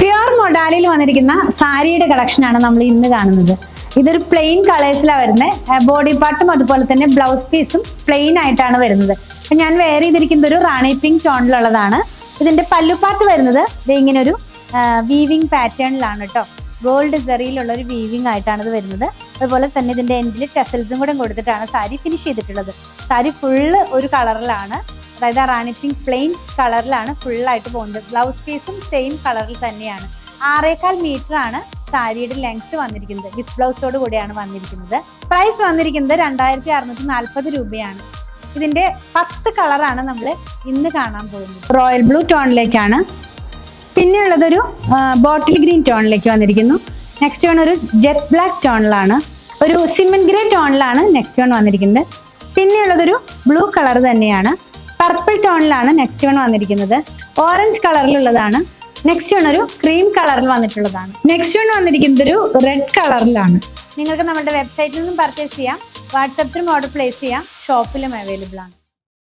Pure മൊഡാലിൽ വന്നിരിക്കുന്ന സാരിയുടെ കളക്ഷനാണ് നമ്മൾ ഇന്ന് കാണുന്നത്. ഇതൊരു പ്ലെയിൻ കളേഴ്സിലാണ് വരുന്നത്. ബോഡി പാർട്ടും അതുപോലെ തന്നെ ബ്ലൗസ് പീസും പ്ലെയിൻ ആയിട്ടാണ് വരുന്നത്. അപ്പം ഞാൻ വെയർ ചെയ്തിരിക്കുന്നത് ഒരു റാണി പിങ്ക് ടോണിലുള്ളതാണ്. ഇതിന്റെ പല്ലുപാട്ട് വരുന്നത് ഇങ്ങനെ ഒരു വീവിങ് പാറ്റേണിലാണ് കേട്ടോ. ഗോൾഡ് സെറിയിലുള്ള ഒരു വീവിങ് ആയിട്ടാണ് ഇത് വരുന്നത്. അതുപോലെ തന്നെ ഇതിന്റെ എൻഡിൽ ടെസൽസും കൂടെ കൊടുത്തിട്ടാണ് സാരി ഫിനിഷ് ചെയ്തിട്ടുള്ളത്. സാരി ഫുള്ള് ഒരു കളറിലാണ്, അതായത് റാണി പിങ്ക് പ്ലെയിൻ കളറിലാണ് ഫുള്ളായിട്ട് പോകുന്നത്. ബ്ലൗസ് പീസും സെയിം കളറിൽ തന്നെയാണ്. 6.25 മീറ്റർ ആണ് സാരിയുടെ ലെങ്ത് വന്നിരിക്കുന്നത്. വിത്ത് ബ്ലൗസോട് കൂടിയാണ് വന്നിരിക്കുന്നത്. പ്രൈസ് വന്നിരിക്കുന്നത് 2640 രൂപയാണ്. ഇതിന്റെ 10 കളറാണ് നമ്മൾ ഇന്ന് കാണാൻ പോകുന്നത്. റോയൽ ബ്ലൂ ടോണിലേക്കാണ്. പിന്നെ ഉള്ളതൊരു ബോട്ടിൽ ഗ്രീൻ ടോണിലേക്ക് വന്നിരിക്കുന്നു. നെക്സ്റ്റ് വൺ ഒരു ജെറ്റ് ബ്ലാക്ക് ടോണിലാണ്. ഒരു സിമന്റ് ഗ്രേ ടോണിലാണ് നെക്സ്റ്റ് വൺ വന്നിരിക്കുന്നത്. പിന്നെ ഉള്ളതൊരു ബ്ലൂ കളർ തന്നെയാണ്. പർപ്പിൾ ടോണിലാണ് നെക്സ്റ്റ് വൺ വന്നിരിക്കുന്നത്. ഓറഞ്ച് കളറിലുള്ളതാണ്. നെക്സ്റ്റ് വൺ ഒരു ക്രീം കളറിൽ വന്നിട്ടുള്ളതാണ്. നെക്സ്റ്റ് വൺ വന്നിരിക്കുന്നത് ഒരു റെഡ് കളറിലാണ്. നിങ്ങൾക്ക് നമ്മുടെ വെബ്സൈറ്റിൽ നിന്നും പർച്ചേസ് ചെയ്യാം, വാട്സപ്പിലും ഓർഡർ പ്ലേസ് ചെയ്യാം, ഷോപ്പിലും അവൈലബിൾ ആണ്.